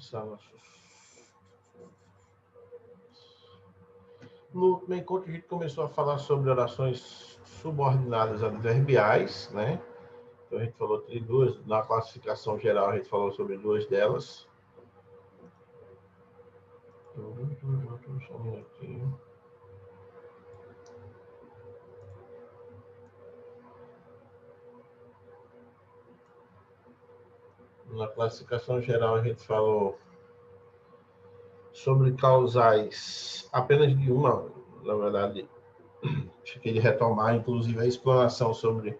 começar No último encontro, a gente começou a falar sobre orações subordinadas adverbiais, né? Então, a gente falou de duas, na classificação geral, a gente falou sobre duas delas. Só um minutinho. Na classificação geral, a gente falou sobre causais, apenas de uma, na verdade, fiquei de retomar, inclusive, a explanação sobre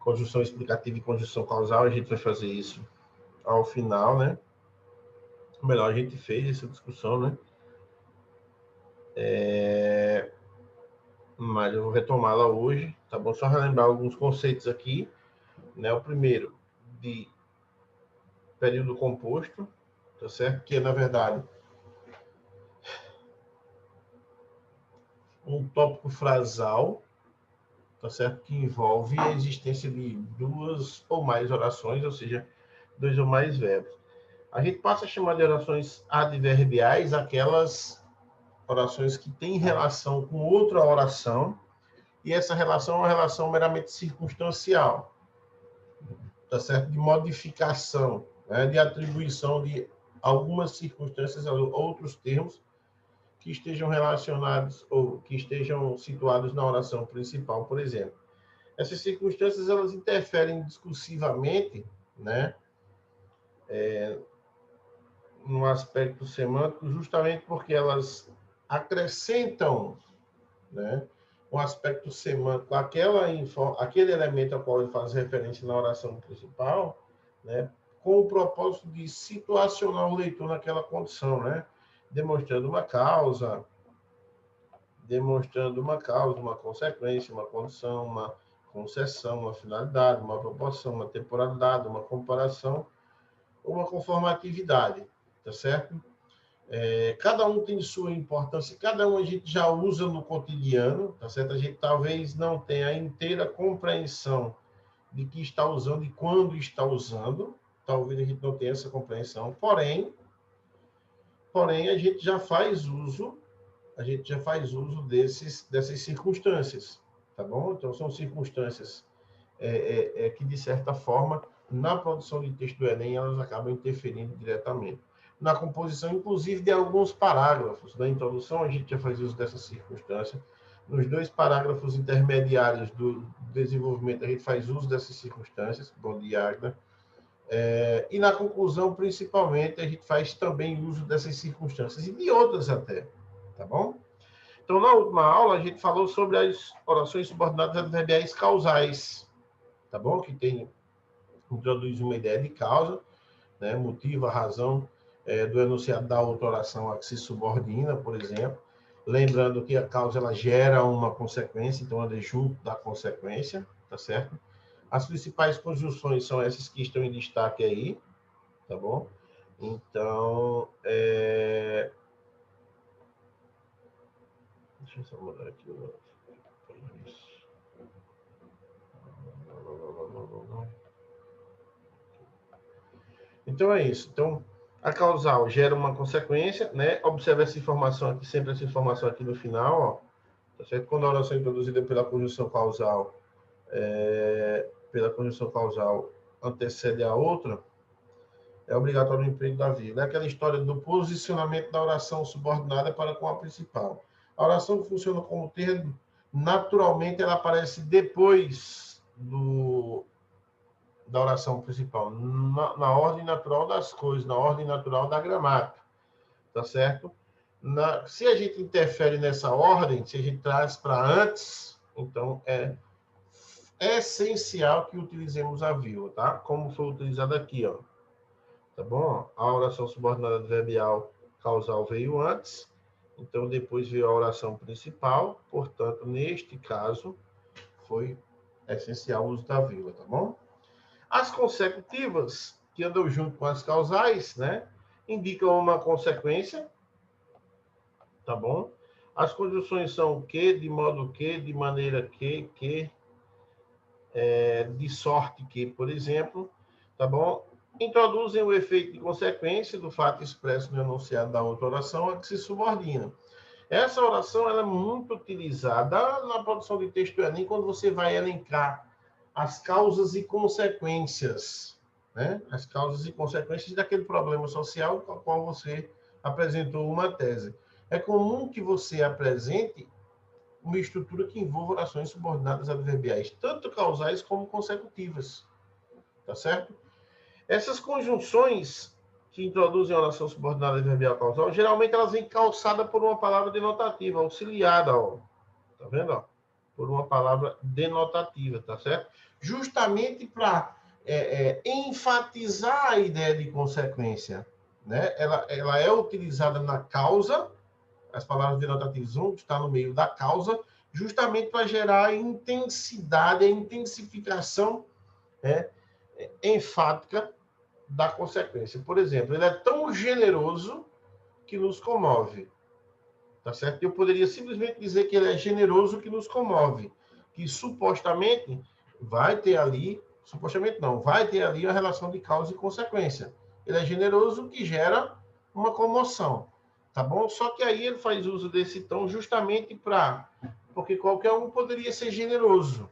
conjunção explicativa e conjunção causal. A gente vai fazer isso ao final, né? Melhor, a gente fez essa discussão, né? Mas eu vou retomá-la hoje, tá bom? Só relembrar alguns conceitos aqui, né? O primeiro, de período composto, tá certo? Que é, na verdade, um tópico frasal, tá certo? Que envolve a existência de duas ou mais orações, ou seja, dois ou mais verbos. A gente passa a chamar de orações adverbiais aquelas orações que têm relação com outra oração, e essa relação é uma relação meramente circunstancial, tá certo? De modificação, né? De atribuição de algumas circunstâncias a outros termos que estejam relacionados ou que estejam situados na oração principal, por exemplo. Essas circunstâncias, elas interferem discursivamente, né? No aspecto semântico, justamente porque elas acrescentam, né, um aspecto semântico, aquele elemento ao qual ele faz referência na oração principal, né, com o propósito de situacionar o leitor naquela condição, né, demonstrando uma causa, uma consequência, uma condição, uma concessão, uma finalidade, uma proporção, uma temporalidade, uma comparação ou uma conformatividade, tá certo? Cada um tem sua importância, cada um a gente já usa no cotidiano, tá certo? A gente talvez não tenha a inteira compreensão de que está usando e quando está usando, talvez a gente não tenha essa compreensão, porém a gente já faz uso dessas circunstâncias, tá bom? Então, são circunstâncias que, de certa forma, na produção de texto do Enem, elas acabam interferindo diretamente. Na composição, inclusive, de alguns parágrafos. Na introdução, a gente já faz uso dessa circunstância. Nos dois parágrafos intermediários do desenvolvimento, a gente faz uso dessas circunstâncias. Bom dia, Agda. E na conclusão, principalmente, a gente faz também uso dessas circunstâncias e de outras até, tá bom? Então, na última aula, a gente falou sobre as orações subordinadas adverbiais causais, tá bom? Que introduz uma ideia de causa, né? Motivo, a razão do enunciado da outra oração a que se subordina, por exemplo. Lembrando que a causa ela gera uma consequência, então ela é junto da consequência, tá certo? As principais conjunções são essas que estão em destaque aí, tá bom? Então, deixa eu só mudar aqui o Então é isso. Então, a causal gera uma consequência, né? Observe essa informação aqui, sempre essa informação aqui no final, ó. Tá certo? Quando a oração é introduzida pela conjunção causal antecede a outra, é obrigatório o emprego da vírgula. É aquela história do posicionamento da oração subordinada para com a principal. A oração que funciona como termo, naturalmente ela aparece depois da oração principal, na ordem natural das coisas, na ordem natural da gramática, tá certo? Se a gente interfere nessa ordem, se a gente traz para antes, então é essencial que utilizemos a vírgula, tá? Como foi utilizado aqui, ó. Tá bom? A oração subordinada adverbial causal veio antes, então depois veio a oração principal, portanto, neste caso, foi essencial o uso da vírgula, tá bom? As consecutivas, que andam junto com as causais, né, indicam uma consequência, tá bom? As conjunções são que, de modo que, de maneira que, de sorte que, por exemplo, tá bom? introduzem o efeito de consequência do fato expresso no enunciado da outra oração a que se subordina. Essa oração ela é muito utilizada na produção de texto do Enem, quando você vai elencar as causas e consequências, né? As causas e consequências daquele problema social com o qual você apresentou uma tese. É comum que você apresente uma estrutura que envolva orações subordinadas adverbiais, tanto causais como consecutivas, tá certo? Essas conjunções que introduzem a oração subordinada adverbial causal, geralmente elas vêm calçadas por uma palavra denotativa, auxiliada, ó. Tá vendo? Ó? Por uma palavra denotativa, tá certo? Justamente para enfatizar a ideia de consequência, né? Ela é utilizada na causa, as palavras denotativas vão estar no meio da causa, justamente para gerar a intensidade, a intensificação, né, enfática da consequência. Por exemplo, ele é tão generoso que nos comove. Tá certo? Eu poderia simplesmente dizer que ele é generoso que nos comove. Que supostamente vai ter ali, supostamente não, vai ter ali a relação de causa e consequência. Ele é generoso que gera uma comoção. Tá bom? Só que aí ele faz uso desse tom justamente porque qualquer um poderia ser generoso.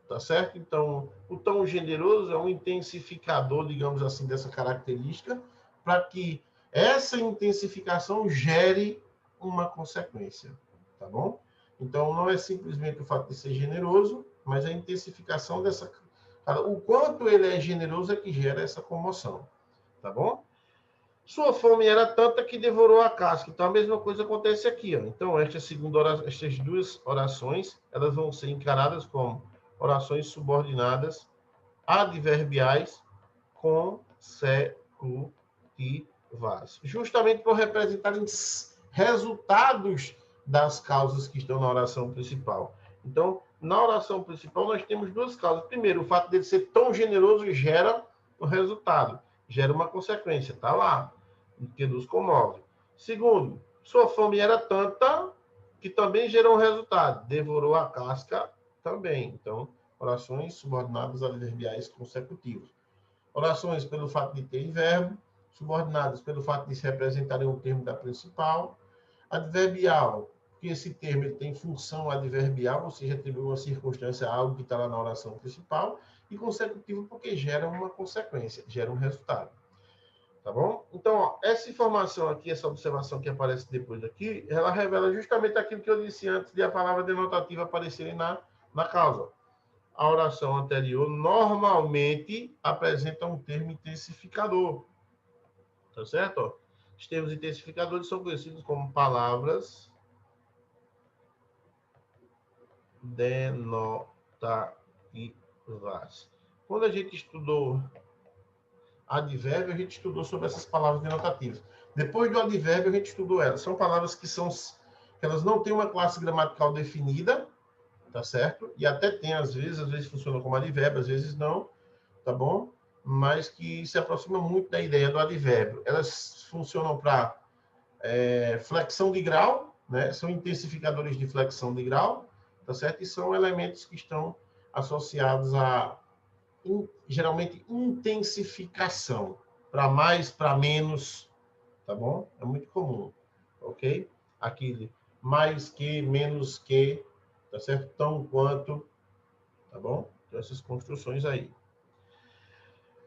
Tá certo? Então, o tom generoso é um intensificador, digamos assim, dessa característica, para que essa intensificação gere uma consequência, tá bom? Então, não é simplesmente o fato de ser generoso, mas a intensificação dessa... O quanto ele é generoso é que gera essa comoção, tá bom? Sua fome era tanta que devorou a casca. Então, a mesma coisa acontece aqui, ó. Então, estas duas orações, elas vão ser encaradas como orações subordinadas adverbiais consecutivas, justamente por representarem resultados das causas que estão na oração principal. Então, na oração principal, nós temos duas causas. Primeiro, o fato dele ser tão generoso gera um resultado, gera uma consequência, está lá, que nos comove. Segundo, sua fome era tanta que também gerou um resultado, devorou a casca também. Então, orações subordinadas adverbiais consecutivas. Orações pelo fato de ter verbo, subordinadas pelo fato de se representarem um termo da principal. Adverbial, porque esse termo ele tem função adverbial, ou seja, atribui uma circunstância a algo que está lá na oração principal. E consecutivo, porque gera uma consequência, gera um resultado. Tá bom? Então, ó, essa informação aqui, essa observação que aparece depois aqui, ela revela justamente aquilo que eu disse antes de a palavra denotativa aparecer na causa. A oração anterior normalmente apresenta um termo intensificador. Tá certo? Os termos intensificadores são conhecidos como palavras denotativas. Quando a gente estudou advérbio, a gente estudou sobre essas palavras denotativas. Depois do advérbio, a gente estudou elas. São palavras que elas não têm uma classe gramatical definida, tá certo? E até tem, às vezes funciona como advérbio, às vezes não, tá bom? Mas que se aproxima muito da ideia do advérbio. Elas funcionam para flexão de grau, né? São intensificadores de flexão de grau, tá certo? E são elementos que estão associados a geralmente intensificação, para mais, para menos, tá bom? É muito comum, ok? Aquele mais que, menos que, tá certo? Tão quanto, tá bom? Então, essas construções aí.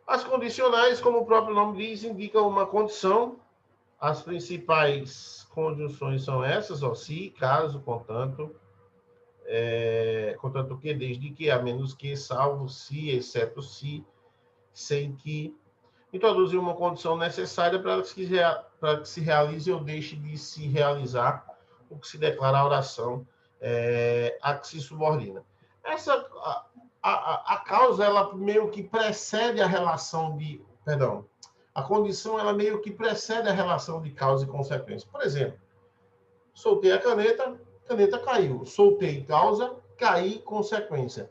As condicionais, como o próprio nome diz, indicam uma condição. As principais conjunções são essas, ó, se, caso, contanto, contanto que, desde que, a menos que, salvo se, exceto se, sem que, introduzir uma condição necessária para que se realize ou deixe de se realizar o que se declara a oração a que se subordina. A causa, ela meio que precede a relação de... Perdão. A condição, ela meio que precede a relação de causa e consequência. Por exemplo, soltei a caneta caiu. Soltei causa, caí consequência.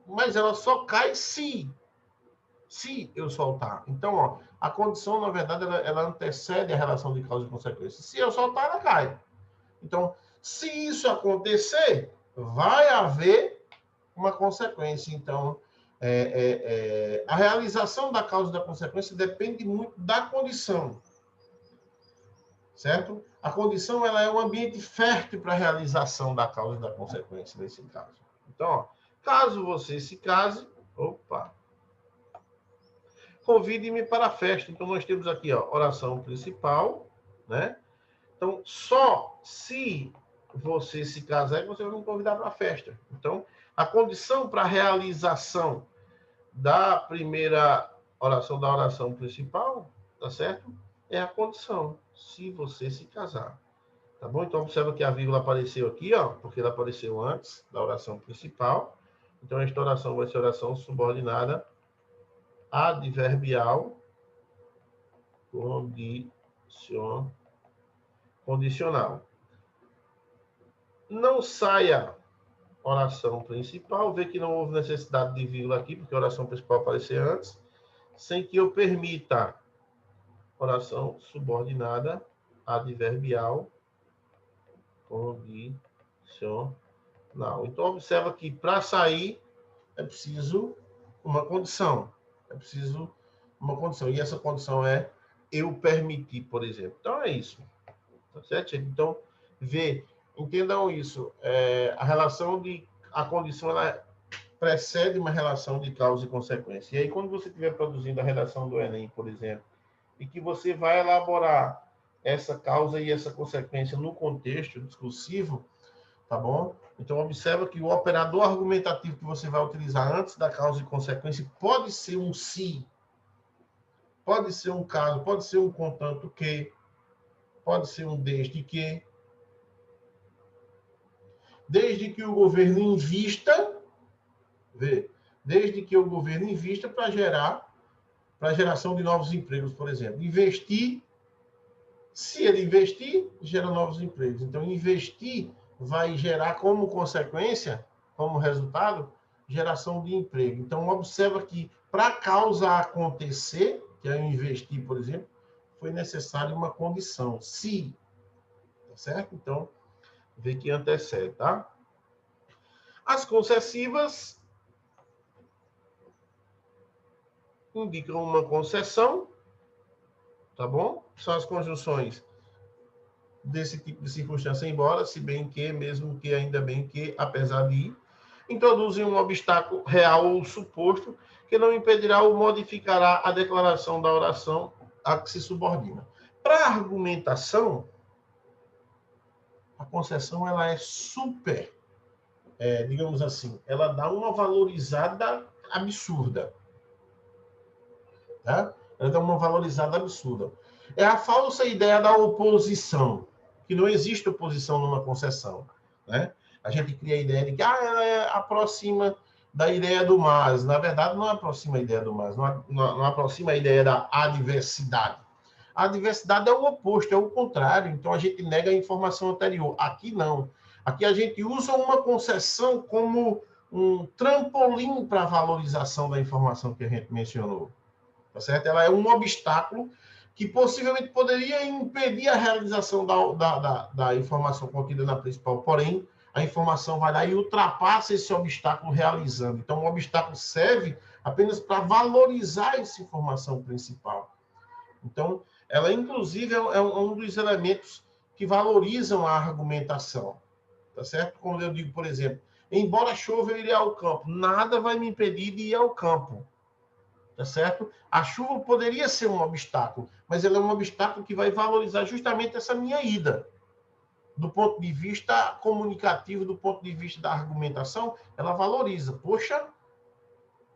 Mas ela só cai se eu soltar. Então, ó, a condição, na verdade, ela antecede a relação de causa e consequência. Se eu soltar, ela cai. Então, se isso acontecer, vai haver uma consequência. Então, a realização da causa e da consequência depende muito da condição, certo? A condição ela é um ambiente fértil para a realização da causa e da consequência nesse caso. Então, ó, caso você se case, convide-me para a festa. Então, nós temos aqui, ó, oração principal, né? Então, só se você se casar, é que você vai me convidar para a festa. Então, a condição para a realização da primeira oração, da oração principal, tá certo? É a condição, se você se casar. Tá bom? Então, observa que a vírgula apareceu aqui, ó, porque ela apareceu antes da oração principal. Então, esta oração vai ser oração subordinada adverbial condicional. Não saia oração principal, vê que não houve necessidade de vírgula aqui, porque a oração principal apareceu antes, sem que eu permita oração subordinada adverbial condicional. Então, observa que para sair é preciso uma condição. É preciso uma condição. E essa condição é eu permitir, por exemplo. Então, é isso. Tá certo? Então, entendam isso. A relação a condição, ela precede uma relação de causa e consequência. E aí, quando você estiver produzindo a redação do Enem, por exemplo, e que você vai elaborar essa causa e essa consequência no contexto discursivo, tá bom? Então, observa que o operador argumentativo que você vai utilizar antes da causa e consequência pode ser um se, pode ser um caso, pode ser um contanto que, pode ser um desde que o governo invista, desde que o governo invista para a geração de novos empregos, por exemplo. Investir, se ele investir, gera novos empregos. Então, investir vai gerar como consequência, como resultado, geração de emprego. Então, observa que para a causa acontecer, que é investir, por exemplo, foi necessária uma condição, se, tá certo? Então, vê que antecede, tá? As concessivas indicam uma concessão, tá bom? São as conjunções desse tipo de circunstância, embora, se bem que, mesmo que, ainda bem que, apesar de, introduzem um obstáculo real ou suposto que não impedirá ou modificará a declaração da oração a que se subordina. Para a argumentação, a concessão ela é super, digamos assim, ela dá uma valorizada absurda. Tá? Ela dá uma valorizada absurda. É a falsa ideia da oposição, que não existe oposição numa concessão. Né? A gente cria a ideia de que ela aproxima da ideia do mas. Na verdade, não aproxima a ideia do mas, não aproxima a ideia da adversidade. A adversidade é o oposto, é o contrário. Então, a gente nega a informação anterior. Aqui, não. Aqui, a gente usa uma concessão como um trampolim para a valorização da informação que a gente mencionou. Tá certo? Ela é um obstáculo que possivelmente poderia impedir a realização da informação contida na principal. Porém, a informação vai lá e ultrapassa esse obstáculo realizando. Então, o obstáculo serve apenas para valorizar essa informação principal. Então, ela, inclusive, é um dos elementos que valorizam a argumentação. Tá certo? Como eu digo, por exemplo, embora chova, eu irei ao campo. Nada vai me impedir de ir ao campo. Tá certo? A chuva poderia ser um obstáculo, mas ela é um obstáculo que vai valorizar justamente essa minha ida. Do ponto de vista comunicativo, do ponto de vista da argumentação, ela valoriza. Poxa,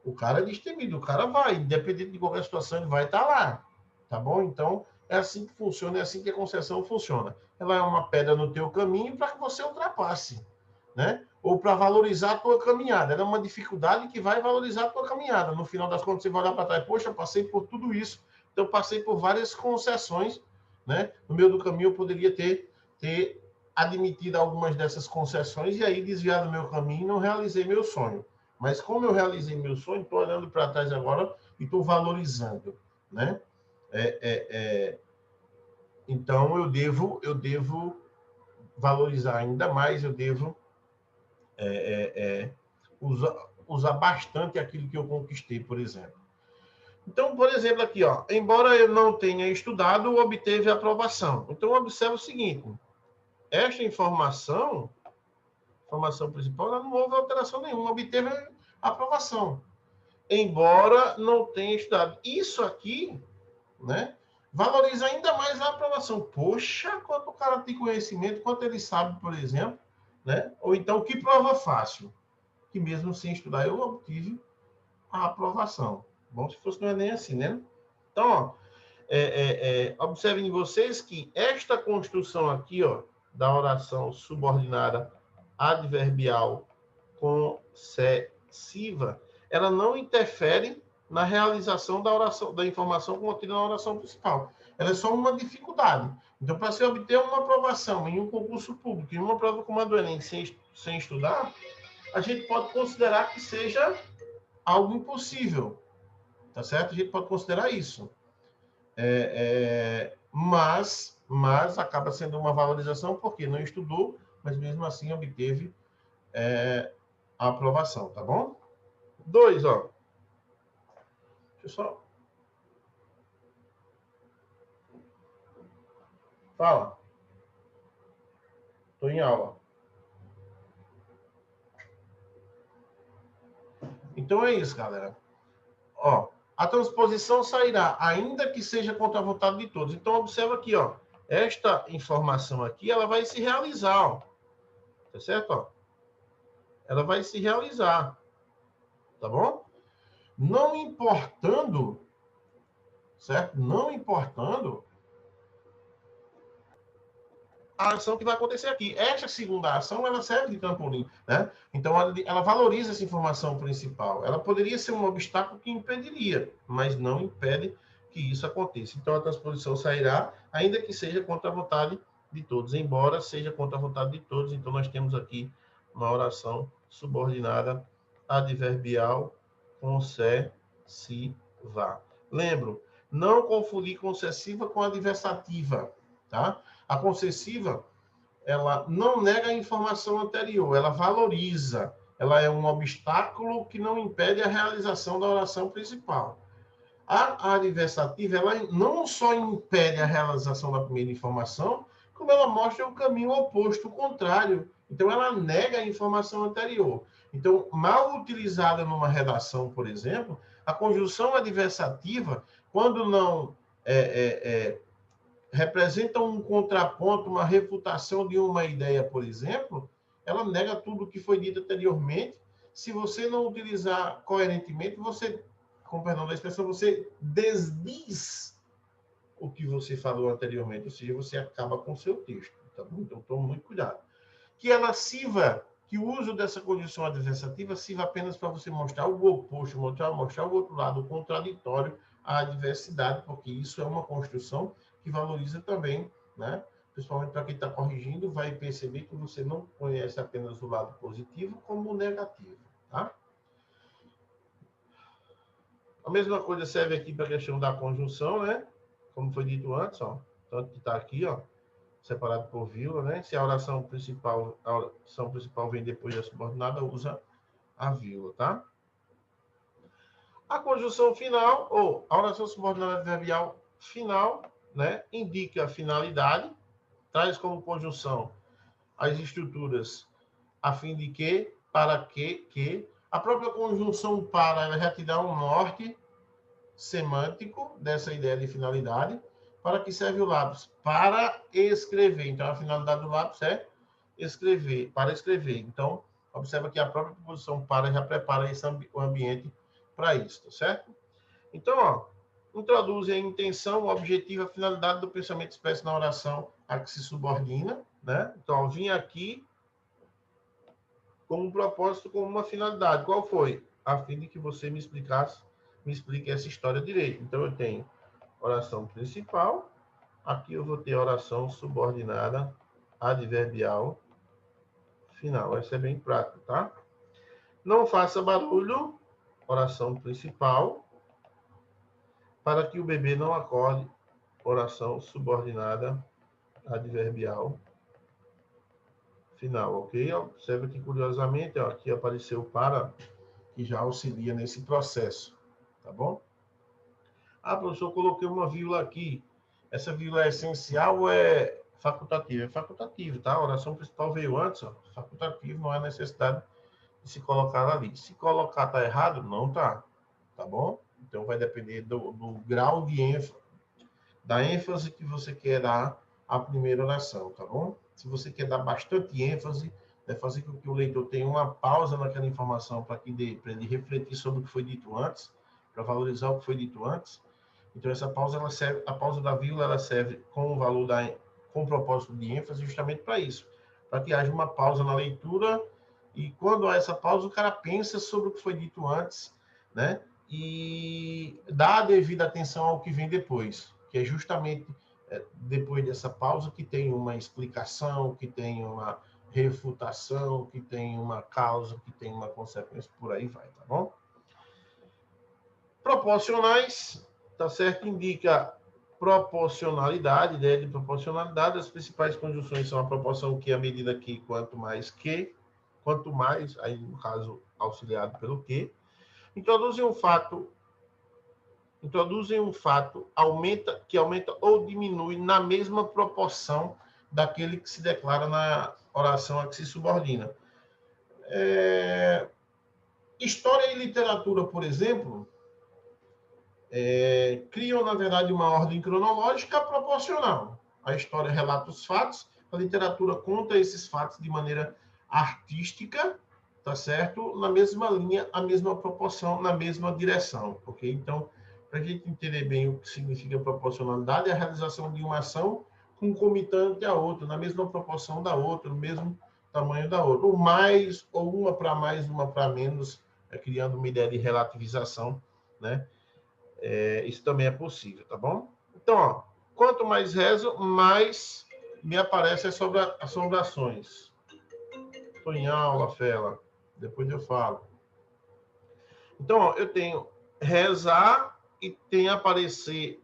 o cara é destemido, o cara vai, independente de qualquer situação, ele vai estar lá. Tá bom? Então, é assim que funciona, é assim que a concessão funciona. Ela é uma pedra no teu caminho para que você ultrapasse, né? Ou para valorizar a tua caminhada. Ela é uma dificuldade que vai valorizar a tua caminhada. No final das contas, você vai olhar para trás, poxa, eu passei por tudo isso, então eu passei por várias concessões, né? No meio do caminho, eu poderia ter admitido algumas dessas concessões e aí desviado do meu caminho e não realizei meu sonho. Mas como eu realizei meu sonho, estou olhando para trás agora e estou valorizando, né? Então, eu devo valorizar ainda mais, eu devo usar bastante aquilo que eu conquistei, por exemplo. Então, por exemplo, aqui, ó, embora eu não tenha estudado, obteve aprovação. Então, observa o seguinte, esta informação principal, não houve alteração nenhuma, obteve aprovação. Embora não tenha estudado. Isso aqui, né, valoriza ainda mais a aprovação. Poxa, quanto o cara tem conhecimento, quanto ele sabe, por exemplo, né? Ou então, que prova fácil, que mesmo sem estudar eu obtive a aprovação. Bom, se fosse no Enem assim, né? Então, ó, observem vocês que esta construção aqui, ó, da oração subordinada adverbial concessiva, ela não interfere na realização da oração, da informação contida na oração principal. Ela é só uma dificuldade. Então, para se obter uma aprovação em um concurso público, em uma prova como a do Enem, sem estudar, a gente pode considerar que seja algo impossível. Tá certo? A gente pode considerar isso. Mas acaba sendo uma valorização porque não estudou, mas mesmo assim obteve a aprovação, tá bom? 2, ó. Deixa eu só... Fala. Estou em aula. Então é isso, galera. Ó, a transposição sairá, ainda que seja contra a vontade de todos. Então, observa aqui, ó. Esta informação aqui, ela vai se realizar, ó. Tá certo? Ó? Ela vai se realizar. Tá bom? Não importando, certo? Não importando a ação que vai acontecer aqui. Esta segunda ação, ela serve de trampolim, né? Então, ela valoriza essa informação principal. Ela poderia ser um obstáculo que impediria, mas não impede que isso aconteça. Então, a transposição sairá, ainda que seja contra a vontade de todos, embora seja contra a vontade de todos. Então, nós temos aqui uma oração subordinada adverbial concessiva. Lembro, não confundir concessiva com adversativa, tá? A concessiva, ela não nega a informação anterior, ela valoriza. Ela é um obstáculo que não impede a realização da oração principal. A adversativa, ela não só impede a realização da primeira informação, como ela mostra o caminho oposto, o contrário. Então, ela nega a informação anterior. Então, mal utilizada numa redação, por exemplo, a conjunção adversativa, quando não representa um contraponto, uma refutação de uma ideia, por exemplo, ela nega tudo o que foi dito anteriormente. Se você não utilizar coerentemente, você, com perdão da expressão, você desdiz o que você falou anteriormente, ou seja, você acaba com o seu texto. Tá bom? Então, tome muito cuidado. Que ela sirva, que o uso dessa condição adversativa sirva apenas para você mostrar o oposto, mostrar o outro lado, o contraditório, a adversidade, porque isso é uma construção que valoriza também, né? Principalmente para quem está corrigindo, vai perceber que você não conhece apenas o lado positivo como o negativo, tá? A mesma coisa serve aqui para a questão da conjunção, né? Como foi dito antes, ó. Tanto que está aqui, ó, separado por vírgula, né? Se a oração principal vem depois da subordinada, usa a vírgula, tá? A conjunção final, ou a oração subordinada adverbial final, né? Indica a finalidade, traz como conjunção as estruturas a fim de que, para que. A própria conjunção para, ela já te dá um norte semântico dessa ideia de finalidade. Para que serve o lápis? Para escrever. Então, a finalidade do lápis é escrever, para escrever. Então, observa que a própria preposição para já prepara o ambiente para isso, tá certo? Então, ó, introduz a intenção, o objetivo, a finalidade do pensamento expresso na oração a que se subordina, né? Então, ó, vim aqui com um propósito, com uma finalidade. Qual foi? A fim de que você me explique essa história direito. Então, eu tenho oração principal, aqui eu vou ter oração subordinada adverbial final. Essa é bem prática, tá? Não faça barulho, oração principal, para que o bebê não acorde, oração subordinada adverbial final, ok? Observe que, curiosamente, ó, aqui apareceu para que já auxilia nesse processo, tá bom? Ah, professor, coloquei uma vírgula aqui. Essa vírgula é essencial ou é facultativa? É facultativo, tá? A oração principal veio antes, ó. Facultativo, não há necessidade de se colocar ali. Se colocar tá errado, não tá, tá bom? Então vai depender do grau de ênfase, da ênfase que você quer dar à primeira oração, tá bom? Se você quer dar bastante ênfase, é fazer com que o leitor tenha uma pausa naquela informação para ele refletir sobre o que foi dito antes, para valorizar o que foi dito antes. Então essa pausa, ela serve, a pausa da vírgula, ela serve com o valor com o propósito de ênfase justamente para isso, para que haja uma pausa na leitura e quando há essa pausa o cara pensa sobre o que foi dito antes, né? E dá a devida atenção ao que vem depois, que é justamente depois dessa pausa que tem uma explicação, que tem uma refutação, que tem uma causa, que tem uma consequência, por aí vai, tá bom? Proporcionais, tá certo? Indica proporcionalidade, ideia de proporcionalidade. As principais conjunções são a proporção que, a medida que, quanto mais, aí no caso auxiliado pelo que. Introduzem um fato que aumenta ou diminui na mesma proporção daquele que se declara na oração a que se subordina. História e literatura, por exemplo, criam, na verdade, uma ordem cronológica proporcional. A história relata os fatos, a literatura conta esses fatos de maneira artística, tá certo? Na mesma linha, a mesma proporção, na mesma direção, ok? Então, para a gente entender bem o que significa proporcionalidade, é a realização de uma ação concomitante à outra, na mesma proporção da outra, no mesmo tamanho da outra. Ou mais, ou uma para mais, uma para menos, criando uma ideia de relativização, né? Isso também é possível, tá bom? Então, ó, quanto mais rezo, mais me aparecem as assombrações. Estou em aula, Fela. Depois eu falo. Então, ó, eu tenho rezar e tem aparecer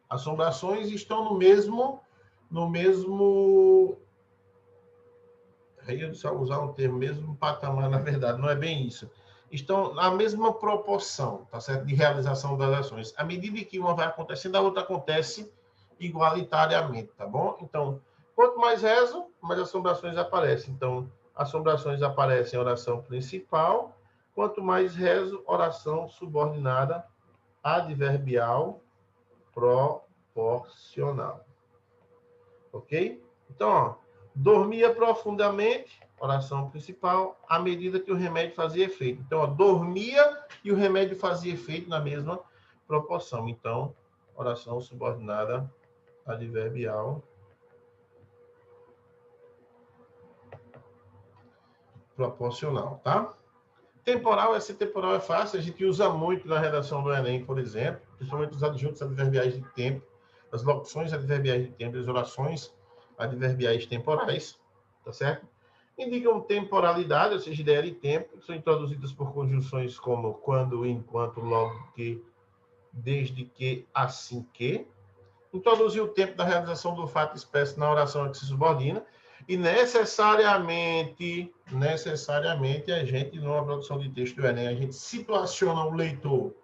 assombrações e estão no mesmo eu usar um termo, mesmo patamar, na verdade, não é bem isso. Estão na mesma proporção, tá certo? De realização das ações. À medida que uma vai acontecendo, a outra acontece igualitariamente, tá bom? Então, quanto mais rezo, mais assombrações aparecem. Então, assombrações aparecem em oração principal. Quanto mais rezo, oração subordinada adverbial proporcional. Ok? Então, ó, dormia profundamente, oração principal, à medida que o remédio fazia efeito. Então, ó, dormia e o remédio fazia efeito na mesma proporção. Então, oração subordinada adverbial proporcional, tá? Temporal, esse temporal é fácil, a gente usa muito na redação do Enem, por exemplo, principalmente os adjuntos adverbiais de tempo, as locuções adverbiais de tempo, as orações adverbiais temporais, tá certo? Indicam temporalidade, ou seja, ideia de tempo, que são introduzidas por conjunções como quando, enquanto, logo que, desde que, assim que. Introduzir o tempo da realização do fato expresso na oração a que se subordina, e necessariamente, a gente, numa produção de texto do Enem, a gente situaciona o leitor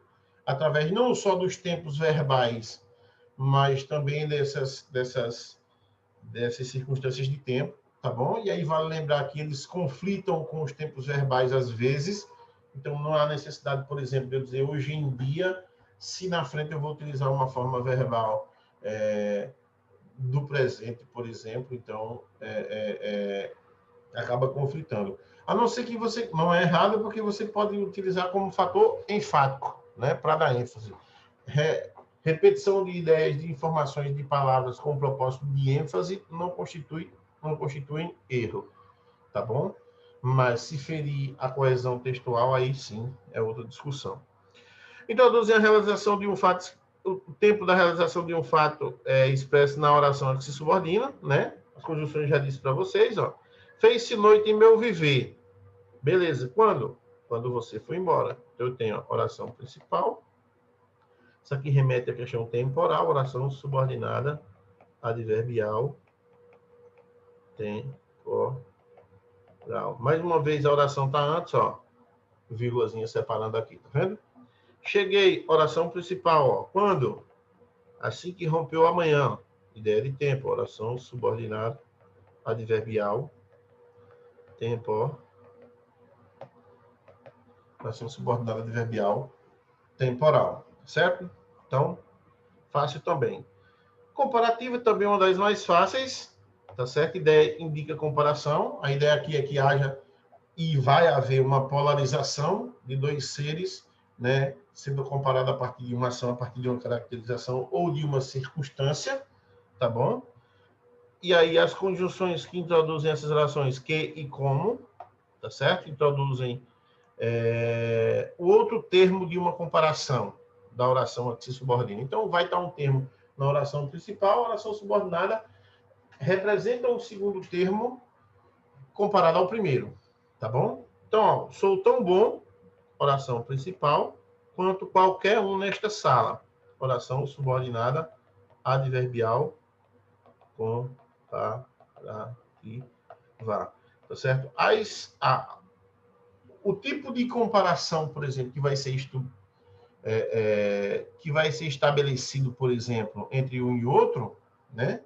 através não só dos tempos verbais, mas também dessas circunstâncias de tempo, tá bom? E aí vale lembrar que eles conflitam com os tempos verbais às vezes, então não há necessidade, por exemplo, de eu dizer hoje em dia, se na frente eu vou utilizar uma forma verbal do presente, por exemplo, então acaba conflitando. A não ser que você não é errado, porque você pode utilizar como fator enfático, né, para dar ênfase. Repetição de ideias, de informações, de palavras com propósito de ênfase não constituem erro, tá bom? Mas se ferir a coesão textual, aí sim é outra discussão. Introduzem a realização de um fato, o tempo da realização de um fato expresso na oração a que se subordina, né? As conjunções já disse para vocês, ó. Fez-se noite em meu viver. Beleza, quando? Quando você foi embora. Então, eu tenho a oração principal. Isso aqui remete à questão temporal, oração subordinada adverbial temporal. Mais uma vez, a oração está antes, ó. vírgulazinha separando aqui, tá vendo? Cheguei, oração principal, ó. Quando? Assim que rompeu a manhã. Ideia de tempo, oração subordinada, adverbial, tempo, ó. Oração subordinada adverbial, temporal, certo? Então, fácil também. Comparativa também é uma das mais fáceis, tá certo? Ideia indica comparação. A ideia aqui é que haja e vai haver uma polarização de dois seres, né, sendo comparado a partir de uma ação, a partir de uma caracterização ou de uma circunstância, tá bom? E aí as conjunções que introduzem essas relações que e como, tá certo? Introduzem o outro termo de uma comparação da oração a que se subordina. Então, vai estar um termo na oração principal, a oração subordinada representa um segundo termo comparado ao primeiro, tá bom? Então, ó, sou tão bom, oração principal, quanto qualquer um nesta sala. Oração subordinada adverbial comparativa, tá certo? O tipo de comparação, por exemplo, que vai ser estabelecido, por exemplo, entre um e outro, né?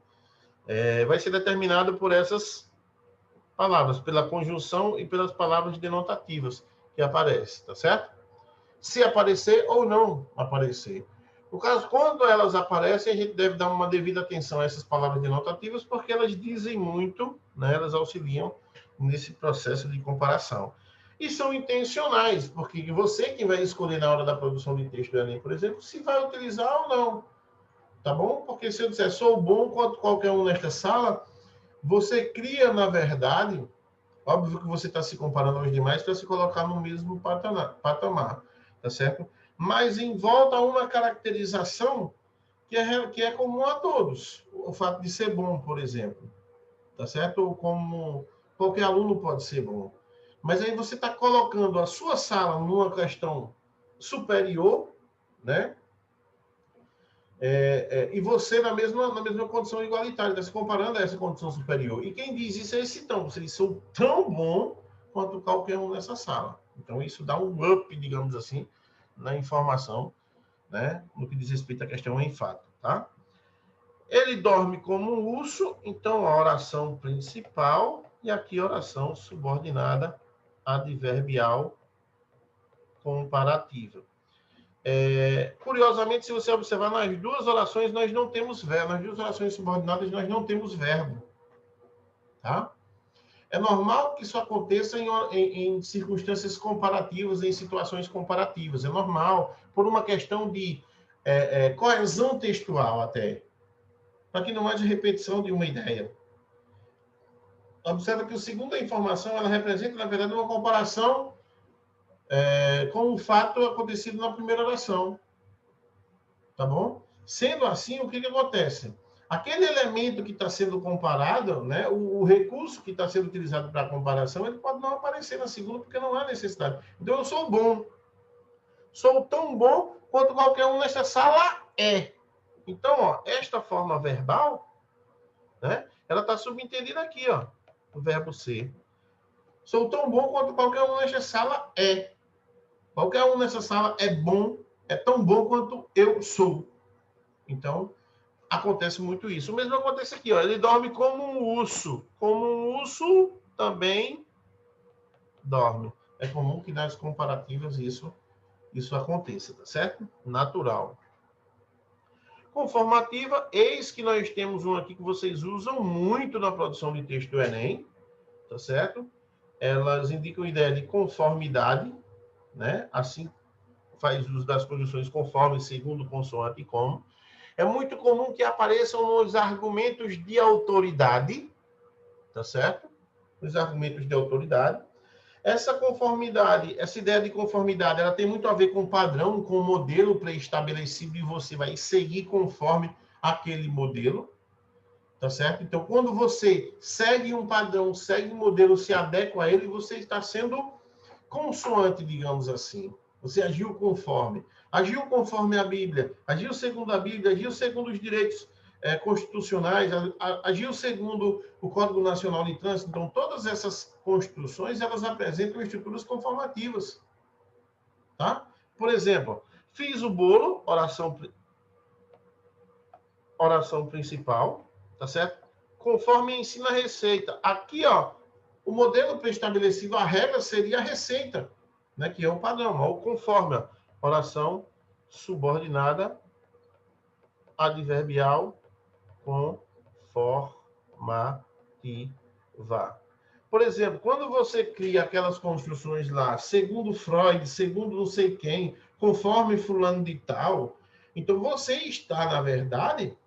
Vai ser determinado por essas palavras, pela conjunção e pelas palavras denotativas que aparecem, tá certo? Se aparecer ou não aparecer. No caso, quando elas aparecem, a gente deve dar uma devida atenção a essas palavras denotativas, porque elas dizem muito, né? Elas auxiliam nesse processo de comparação. E são intencionais, porque você que vai escolher na hora da produção de texto do Enem, por exemplo, se vai utilizar ou não, tá bom? Porque se eu disser, sou bom quanto qualquer um nesta sala, você cria, na verdade, óbvio que você está se comparando aos demais para se colocar no mesmo patamar, tá certo? Mas em volta a uma caracterização que é comum a todos. O fato de ser bom, por exemplo, tá certo? Ou como qualquer aluno pode ser bom. Mas aí você está colocando a sua sala numa questão superior, né? E você na mesma condição igualitária, está se comparando a essa condição superior. E quem diz isso é esse tão. Vocês são tão bom quanto qualquer um nessa sala. Então, isso dá um up, digamos assim, na informação, né? No que diz respeito à questão em fato, tá? Ele dorme como um urso, então a oração principal e aqui a oração subordinada adverbial comparativa. Curiosamente, se você observar, nas duas orações nós não temos verbo. Nas duas orações subordinadas nós não temos verbo. Tá? É normal que isso aconteça em circunstâncias comparativas, em situações comparativas. É normal, por uma questão de coesão textual até. Para que não haja repetição de uma ideia. Observa que a segunda informação, ela representa, na verdade, uma comparação com um fato acontecido na primeira oração. Tá bom? Sendo assim, o que acontece? Aquele elemento que está sendo comparado, né, o recurso que está sendo utilizado para a comparação, ele pode não aparecer na segunda, porque não há necessidade. Então, eu sou bom. Sou tão bom quanto qualquer um nessa sala é. Então, ó, esta forma verbal, né, ela está subentendida aqui, ó, o verbo ser. Sou tão bom quanto qualquer um nessa sala é. Qualquer um nessa sala é bom, é tão bom quanto eu sou. Então, acontece muito isso. O mesmo acontece aqui, ó. Ele dorme como um urso. Como um urso também dorme. É comum que nas comparativas isso aconteça, tá certo? Natural. Conformativa, eis que nós temos um aqui que vocês usam muito na produção de texto do Enem, tá certo? Elas indicam a ideia de conformidade, né? Assim faz uso das conjunções conforme, segundo, consoante e como. É muito comum que apareçam nos argumentos de autoridade, tá certo? Nos argumentos de autoridade. Essa conformidade, essa ideia de conformidade, ela tem muito a ver com o padrão, com o modelo pré-estabelecido e você vai seguir conforme aquele modelo, tá certo? Então, quando você segue um padrão, segue um modelo, se adequa a ele, você está sendo consoante, digamos assim. Você agiu conforme. Agiu conforme a Bíblia, agiu segundo a Bíblia, agiu segundo os direitos constitucionais, agiu segundo o Código Nacional de Trânsito. Então, todas essas construções, elas apresentam estruturas conformativas. tá? Por exemplo, fiz o bolo, oração principal, tá certo? Conforme ensina a receita. Aqui, ó, o modelo pré-estabelecido, a regra seria a receita, né? Que é o padrão, ó, o conforme, ó, oração subordinada adverbial conformativa. Por exemplo, quando você cria aquelas construções lá, segundo Freud, segundo não sei quem, conforme fulano de tal, então você está, na verdade,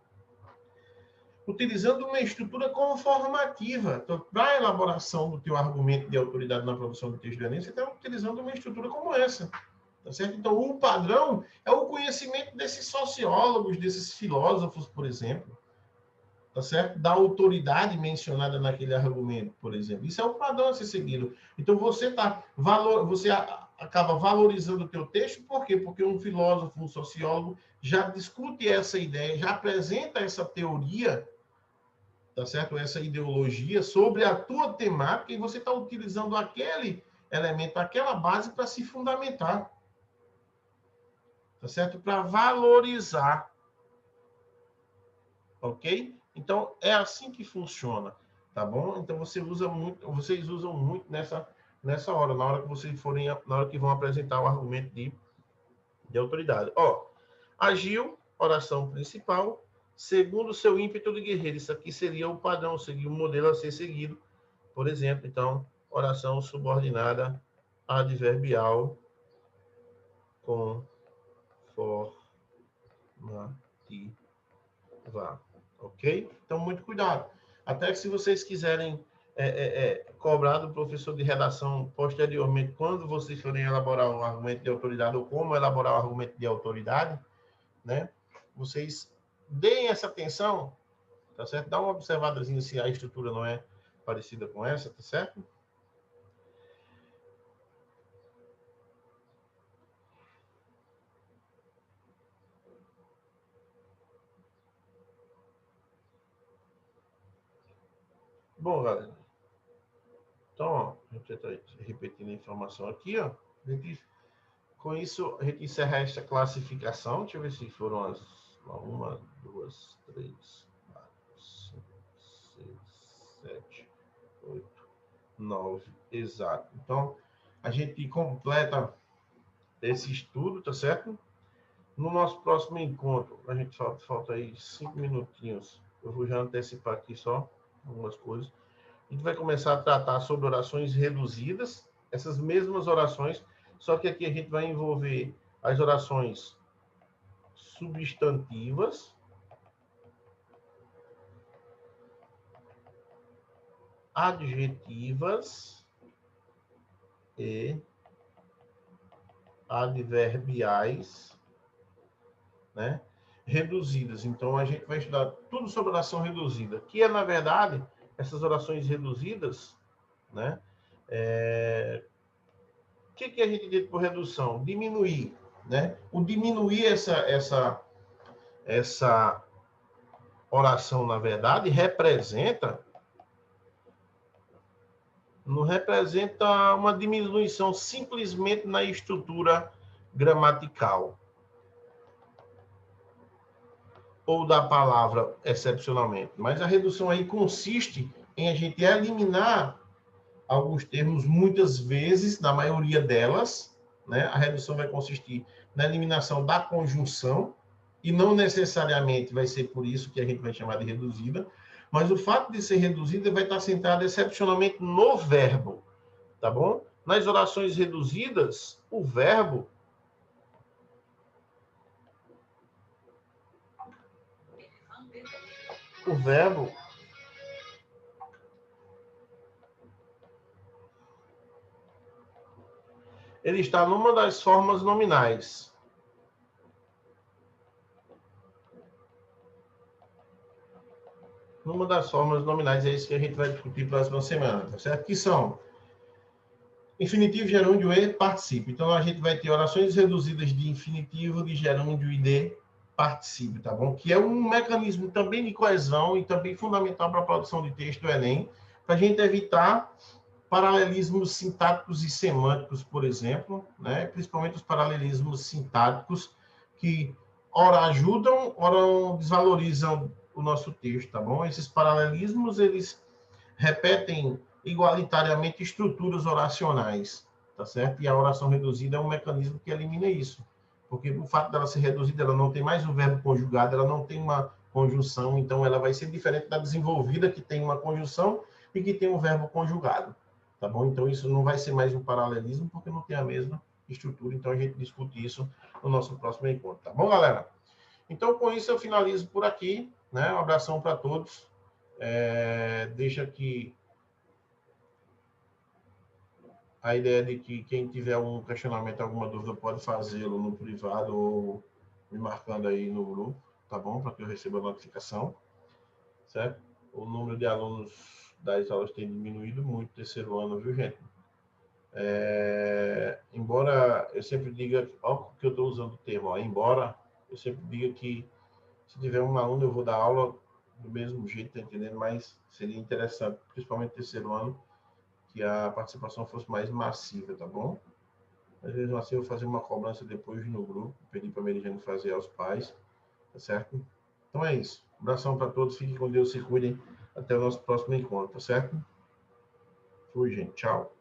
utilizando uma estrutura conformativa. Então, para a elaboração do teu argumento de autoridade na produção do texto do Enem, você está utilizando uma estrutura como essa. Tá certo? Então, o padrão é o conhecimento desses sociólogos, desses filósofos, por exemplo. Tá certo? Da autoridade mencionada naquele argumento, por exemplo. Isso é o padrão a ser seguido. Então, você acaba valorizando o teu texto, por quê? Porque um filósofo, um sociólogo já discute essa ideia, já apresenta essa teoria, tá certo? Essa ideologia sobre a tua temática, e você está utilizando aquele elemento, aquela base para se fundamentar. Tá certo? Para valorizar. Ok? Então, é assim que funciona, tá bom? Então, vocês usam muito nessa hora, na hora que vão apresentar o argumento de autoridade. Ó, agiu, oração principal, segundo o seu ímpeto de guerreiro. Isso aqui seria o padrão, seria o modelo a ser seguido. Por exemplo, então, oração subordinada adverbial conformativa. Ok? Então, muito cuidado. Até que se vocês quiserem cobrar do professor de redação posteriormente, quando vocês forem elaborar um argumento de autoridade ou como elaborar um argumento de autoridade, né? Vocês deem essa atenção, tá certo? Dá uma observadazinha se a estrutura não é parecida com essa, tá certo? Bom, galera. Então, ó, a gente está repetindo a informação aqui, ó. Com isso, a gente encerra esta classificação. Deixa eu ver se foram as 1, 2, 3, 4, 5, 6, 7, 8, 9. Exato. Então, a gente completa esse estudo, tá certo? No nosso próximo encontro, a gente falta aí 5 minutinhos. Eu vou já antecipar aqui só algumas coisas. A gente vai começar a tratar sobre orações reduzidas, essas mesmas orações, só que aqui a gente vai envolver as orações substantivas, adjetivas e adverbiais, né? Reduzidas. Então, a gente vai estudar tudo sobre oração reduzida, que é, na verdade, essas orações reduzidas, né? O que a gente diz por redução? Diminuir, né? O diminuir essa oração, na verdade, não representa uma diminuição simplesmente na estrutura gramatical ou da palavra excepcionalmente, mas a redução aí consiste em a gente eliminar alguns termos, muitas vezes, na maioria delas, né? A redução vai consistir na eliminação da conjunção, e não necessariamente vai ser por isso que a gente vai chamar de reduzida, mas o fato de ser reduzida vai estar centrado excepcionalmente no verbo, tá bom? Nas orações reduzidas, o verbo ele está numa das formas nominais. Numa das formas nominais, é isso que a gente vai discutir próxima semana, tá certo? Que são infinitivo, gerúndio e particípio. Então, a gente vai ter orações reduzidas de infinitivo, de gerúndio e de particípio, tá bom? Que é um mecanismo também de coesão e também fundamental para a produção de texto do Enem, para a gente evitar paralelismos sintáticos e semânticos, por exemplo, né? Principalmente os paralelismos sintáticos, que ora ajudam, ora desvalorizam o nosso texto, tá bom? Esses paralelismos, eles repetem igualitariamente estruturas oracionais, tá certo? E a oração reduzida é um mecanismo que elimina isso, porque o fato dela ser reduzida, ela não tem mais um verbo conjugado, ela não tem uma conjunção, então ela vai ser diferente da desenvolvida, que tem uma conjunção e que tem um verbo conjugado, tá bom? Então isso não vai ser mais um paralelismo, porque não tem a mesma estrutura, então a gente discute isso no nosso próximo encontro, tá bom, galera? Então, com isso, eu finalizo por aqui, né? Um abração para todos. Deixa aqui a ideia de que quem tiver algum questionamento, alguma dúvida, pode fazê-lo no privado ou me marcando aí no grupo, tá bom? Para que eu receba a notificação, certo? O número de alunos das aulas tem diminuído muito terceiro ano, viu, gente? Embora eu sempre diga, ó, que eu estou usando o termo, ó, embora eu sempre diga que se tiver um aluno eu vou dar aula do mesmo jeito, tá entendendo? Mas seria interessante, principalmente terceiro ano, que a participação fosse mais massiva, tá bom? Às vezes assim eu vou fazer uma cobrança depois no grupo, pedir para a Meridiane fazer aos pais, tá certo? Então é isso. Um abração para todos, fiquem com Deus, se cuidem. Até o nosso próximo encontro, tá certo? Fui, gente. Tchau.